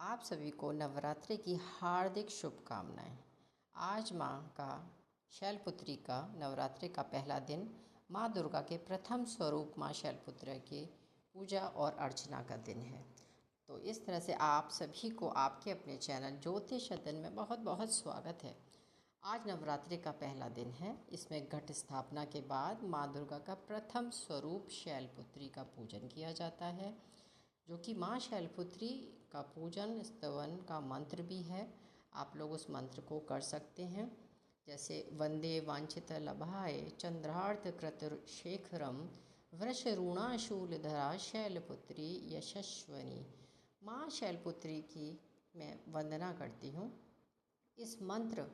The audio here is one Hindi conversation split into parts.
आप सभी को नवरात्रि की हार्दिक शुभकामनाएं। आज माँ का शैलपुत्री का नवरात्रि का पहला दिन माँ दुर्गा के प्रथम स्वरूप माँ शैलपुत्री की पूजा और अर्चना का दिन है। तो इस तरह से आप सभी को आपके अपने चैनल ज्योतिष सदन में बहुत बहुत स्वागत है। आज नवरात्रि का पहला दिन है। इसमें घट स्थापना के बाद माँ दुर्गा का प्रथम स्वरूप शैलपुत्री का पूजन किया जाता है, जो कि माँ शैलपुत्री का पूजन स्तवन का मंत्र भी है। आप लोग उस मंत्र को कर सकते हैं, जैसे वंदे वांछित लभाए चंद्रार्थ कृत शेखरम वृषरूणाशूलधरा शैलपुत्री यशस्वनी। माँ शैलपुत्री की मैं वंदना करती हूँ। इस मंत्र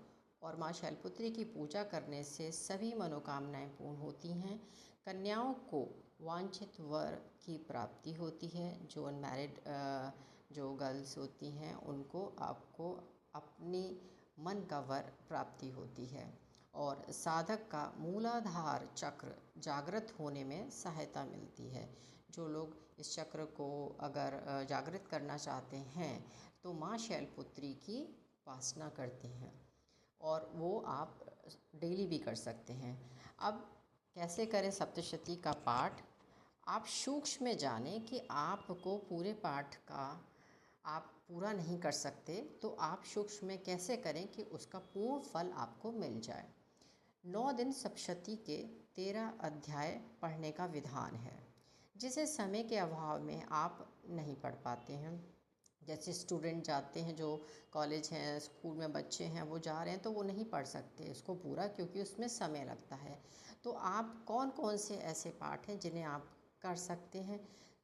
और माँ शैलपुत्री की पूजा करने से सभी मनोकामनाएं पूर्ण होती हैं। कन्याओं को वांछित वर की प्राप्ति होती है। जो अनमैरिड जो गर्ल्स होती हैं उनको आपको अपनी मन का वर प्राप्ति होती है, और साधक का मूलाधार चक्र जागृत होने में सहायता मिलती है। जो लोग इस चक्र को अगर जागृत करना चाहते हैं तो माँ शैलपुत्री की उपासना करते हैं, और वो आप डेली भी कर सकते हैं। अब कैसे करें सप्तशती का पाठ? आप सूक्ष्म में जानें कि आपको पूरे पाठ का आप पूरा नहीं कर सकते, तो आप सूक्ष्म में कैसे करें कि उसका पूर्ण फल आपको मिल जाए। 9 दिन सप्तशती के 13 अध्याय पढ़ने का विधान है, जिसे समय के अभाव में आप नहीं पढ़ पाते हैं। जैसे स्टूडेंट जाते हैं, जो कॉलेज हैं, स्कूल में बच्चे हैं, वो जा रहे हैं तो वो नहीं पढ़ सकते इसको पूरा, क्योंकि उसमें समय लगता है। तो आप कौन कौन से ऐसे पाठ हैं जिन्हें आप कर सकते हैं?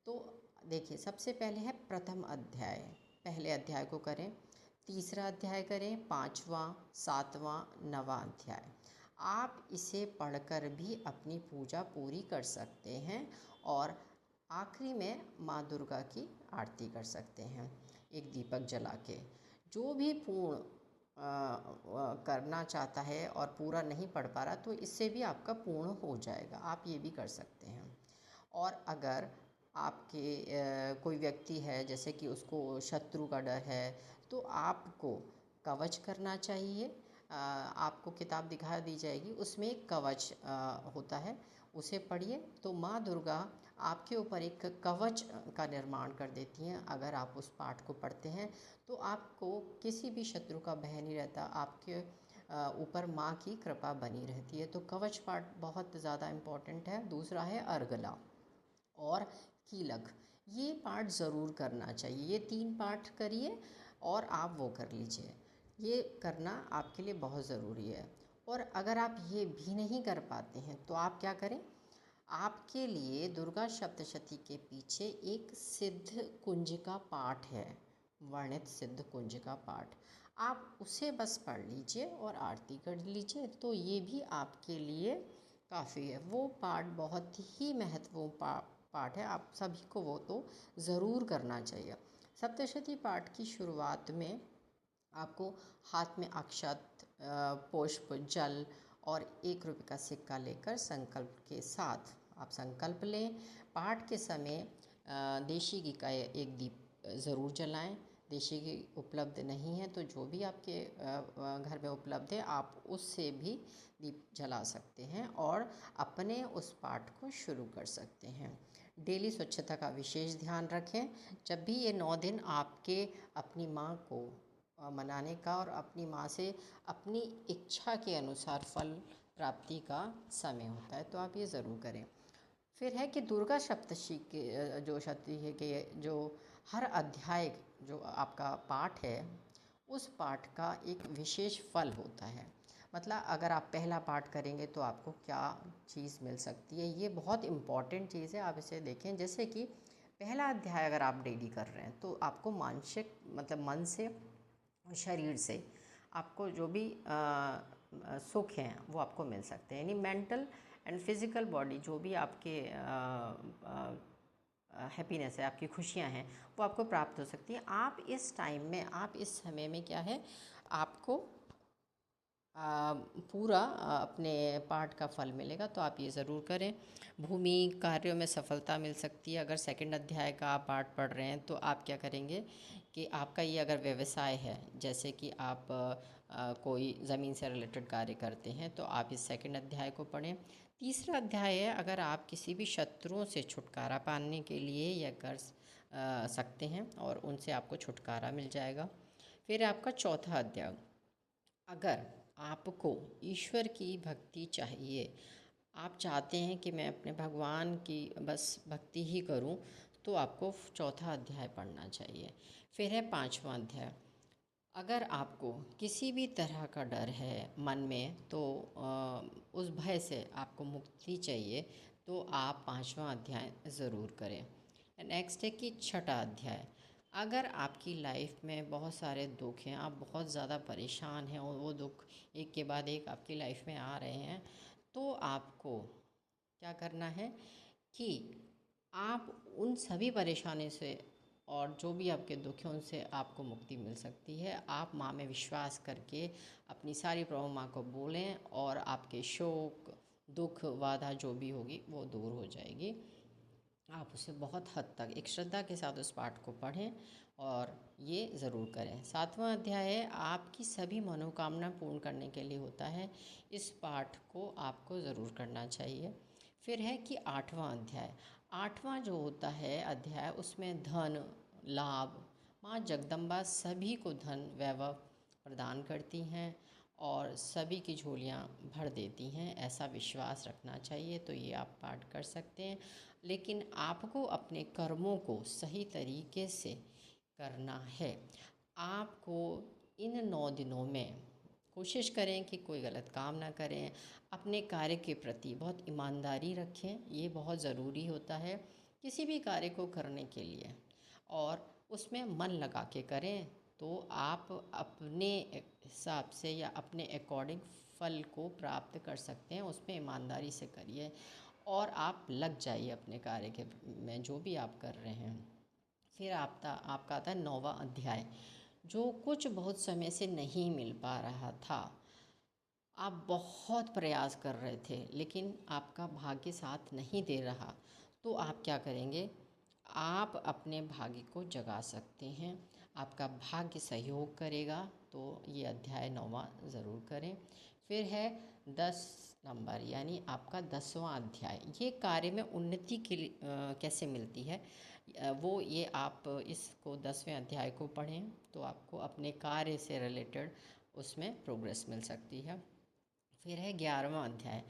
तो देखिए, सबसे पहले है प्रथम अध्याय। पहले अध्याय को करें, तीसरा अध्याय करें, पाँचवां, सातवां, नवां अध्याय। आप इसे पढ़कर भी अपनी पूजा पूरी कर सकते हैं, और आखिरी में माँ दुर्गा की आरती कर सकते हैं एक दीपक जला के। जो भी पूर्ण करना चाहता है और पूरा नहीं पढ़ पा रहा, तो इससे भी आपका पूर्ण हो जाएगा। आप ये भी कर सकते हैं। और अगर आपके कोई व्यक्ति है, जैसे कि उसको शत्रु का डर है, तो आपको कवच करना चाहिए। आपको किताब दिखा दी जाएगी, उसमें एक कवच होता है, उसे पढ़िए तो माँ दुर्गा आपके ऊपर एक कवच का निर्माण कर देती हैं। अगर आप उस पाठ को पढ़ते हैं तो आपको किसी भी शत्रु का भय नहीं रहता, आपके ऊपर माँ की कृपा बनी रहती है। तो कवच पाठ बहुत ज़्यादा इम्पॉर्टेंट है। दूसरा है अर्गला और कीलक। ये पाठ ज़रूर करना चाहिए। ये 3 पाठ करिए और आप वो कर लीजिए। ये करना आपके लिए बहुत ज़रूरी है। और अगर आप ये भी नहीं कर पाते हैं तो आप क्या करें? आपके लिए दुर्गा सप्तशती के पीछे एक सिद्ध कुंजिका पाठ है, वर्णित सिद्ध कुंजिका पाठ। आप उसे बस पढ़ लीजिए और आरती कर लीजिए, तो ये भी आपके लिए काफ़ी है। वो पाठ बहुत ही महत्वपूर्ण पाठ है। आप सभी को वो तो ज़रूर करना चाहिए। सप्तशती पाठ की शुरुआत में आपको हाथ में अक्षत, पुष्प, जल और 1 रुपये का सिक्का लेकर संकल्प के साथ आप संकल्प लें। पाठ के समय देशी घी का एक दीप ज़रूर जलाएं। देशी घी उपलब्ध नहीं है तो जो भी आपके घर में उपलब्ध है आप उससे भी दीप जला सकते हैं और अपने उस पाठ को शुरू कर सकते हैं। डेली स्वच्छता का विशेष ध्यान रखें। जब भी ये 9 दिन आपके अपनी माँ को मनाने का और अपनी माँ से अपनी इच्छा के अनुसार फल प्राप्ति का समय होता है, तो आप ये ज़रूर करें। फिर है कि दुर्गा सप्तशती के जो शती है कि जो हर अध्याय जो आपका पाठ है, उस पाठ का एक विशेष फल होता है। मतलब अगर आप पहला पाठ करेंगे तो आपको क्या चीज़ मिल सकती है, ये बहुत इम्पॉर्टेंट चीज़ है। आप इसे देखें, जैसे कि पहला अध्याय अगर आप डेली कर रहे हैं तो आपको मानसिक मतलब मन से, शरीर से आपको जो भी सुख हैं वो आपको मिल सकते हैं। यानी मेंटल एंड फिज़िकल बॉडी जो भी आपके हैप्पीनेस है, आपकी खुशियां हैं, वो आपको प्राप्त हो सकती हैं। आप इस टाइम में, आप इस समय में क्या है, आपको पूरा अपने पाठ का फल मिलेगा। तो आप ये ज़रूर करें। भूमि कार्यों में सफलता मिल सकती है। अगर सेकंड अध्याय का आप पाठ पढ़ रहे हैं तो आप क्या करेंगे कि आपका ये अगर व्यवसाय है, जैसे कि आप कोई ज़मीन से रिलेटेड कार्य करते हैं, तो आप इस सेकंड अध्याय को पढ़ें। तीसरा अध्याय है, अगर आप किसी भी शत्रुओं से छुटकारा पाने के लिए यह कर सकते हैं और उनसे आपको छुटकारा मिल जाएगा। फिर आपका चौथा अध्याय, अगर आपको ईश्वर की भक्ति चाहिए, आप चाहते हैं कि मैं अपने भगवान की बस भक्ति ही करूं, तो आपको चौथा अध्याय पढ़ना चाहिए। फिर है पांचवा अध्याय, अगर आपको किसी भी तरह का डर है मन में, तो उस भय से आपको मुक्ति चाहिए, तो आप पांचवा अध्याय ज़रूर करें। नेक्स्ट है कि छठा अध्याय, अगर आपकी लाइफ में बहुत सारे दुख हैं, आप बहुत ज़्यादा परेशान हैं और वो दुख एक के बाद एक आपकी लाइफ में आ रहे हैं, तो आपको क्या करना है कि आप उन सभी परेशानी से और जो भी आपके दुख हैं उनसे आपको मुक्ति मिल सकती है। आप माँ में विश्वास करके अपनी सारी प्रॉब्लम माँ को बोलें और आपके शोक, दुख, बाधा जो भी होगी वो दूर हो जाएगी। आप उसे बहुत हद तक एक श्रद्धा के साथ उस पाठ को पढ़ें और ये ज़रूर करें। सातवां अध्याय है, आपकी सभी मनोकामना पूर्ण करने के लिए होता है। इस पाठ को आपको ज़रूर करना चाहिए। फिर है कि आठवां अध्याय, आठवां जो होता है अध्याय, उसमें धन लाभ, माँ जगदम्बा सभी को धन वैभव प्रदान करती हैं और सभी की झोलियाँ भर देती हैं, ऐसा विश्वास रखना चाहिए। तो ये आप पाठ कर सकते हैं, लेकिन आपको अपने कर्मों को सही तरीके से करना है। आपको इन 9 दिनों में कोशिश करें कि कोई गलत काम ना करें, अपने कार्य के प्रति बहुत ईमानदारी रखें, ये बहुत ज़रूरी होता है किसी भी कार्य को करने के लिए, और उसमें मन लगा के करें, तो आप अपने हिसाब से या अपने अकॉर्डिंग फल को प्राप्त कर सकते हैं। उसमें ईमानदारी से करिए और आप लग जाइए अपने कार्य के में जो भी आप कर रहे हैं। फिर आपका आता है 9वां अध्याय, जो कुछ बहुत समय से नहीं मिल पा रहा था, आप बहुत प्रयास कर रहे थे लेकिन आपका भाग्य साथ नहीं दे रहा, तो आप क्या करेंगे, आप अपने भाग्य को जगा सकते हैं, आपका भाग्य सहयोग करेगा। तो ये अध्याय 9वां ज़रूर करें। फिर है 10 नंबर, यानी आपका 10वां अध्याय, ये कार्य में उन्नति के लिए कैसे मिलती है, वो ये आप इसको 10वें अध्याय को पढ़ें तो आपको अपने कार्य से रिलेटेड उसमें प्रोग्रेस मिल सकती है। फिर है 11वां अध्याय,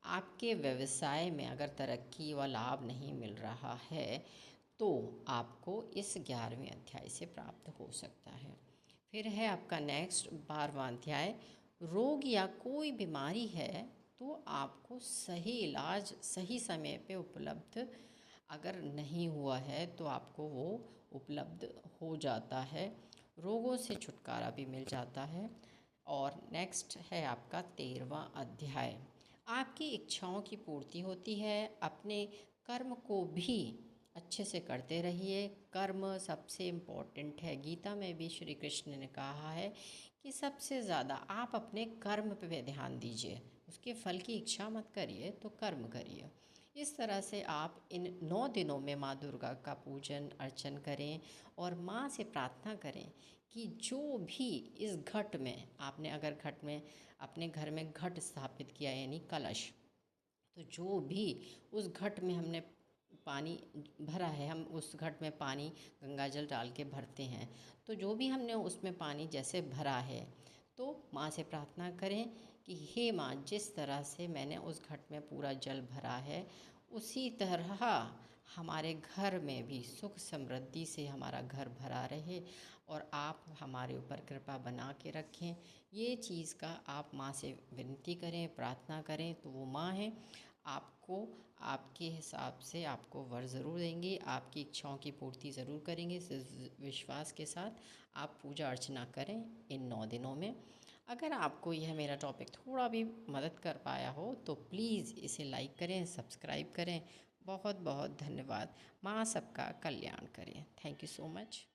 आपके व्यवसाय में अगर तरक्की व लाभ नहीं मिल रहा है, तो आपको इस 11वें अध्याय से प्राप्त हो सकता है। फिर है आपका नेक्स्ट 12वां अध्याय, रोग या कोई बीमारी है तो आपको सही इलाज सही समय पे उपलब्ध अगर नहीं हुआ है तो आपको वो उपलब्ध हो जाता है, रोगों से छुटकारा भी मिल जाता है। और नेक्स्ट है आपका 13वां अध्याय, आपकी इच्छाओं की पूर्ति होती है। अपने कर्म को भी अच्छे से करते रहिए, कर्म सबसे इम्पोर्टेंट है। गीता में भी श्री कृष्ण ने कहा है कि सबसे ज़्यादा आप अपने कर्म पे ध्यान दीजिए, उसके फल की इच्छा मत करिए, तो कर्म करिए। इस तरह से आप इन 9 दिनों में माँ दुर्गा का पूजन अर्चन करें और माँ से प्रार्थना करें कि जो भी इस घट में आपने, अगर घट में अपने घर में घट स्थापित किया यानी कलश, तो जो भी उस घट में हमने पानी भरा है, हम उस घट में पानी गंगा जल डाल के भरते हैं, तो जो भी हमने उसमें पानी जैसे भरा है, तो माँ से प्रार्थना करें कि हे माँ, जिस तरह से मैंने उस घट में पूरा जल भरा है, उसी तरह हमारे घर में भी सुख समृद्धि से हमारा घर भरा रहे और आप हमारे ऊपर कृपा बना के रखें। ये चीज़ का आप माँ से विनती करें, प्रार्थना करें, तो वो माँ है, आपको आपके हिसाब से आपको वर ज़रूर देंगी, आपकी इच्छाओं की पूर्ति ज़रूर करेंगे। इस विश्वास के साथ आप पूजा अर्चना करें इन 9 दिनों में। अगर आपको यह मेरा टॉपिक थोड़ा भी मदद कर पाया हो तो प्लीज़ इसे लाइक करें, सब्सक्राइब करें। बहुत बहुत धन्यवाद। माँ सबका कल्याण करें। Thank you so much.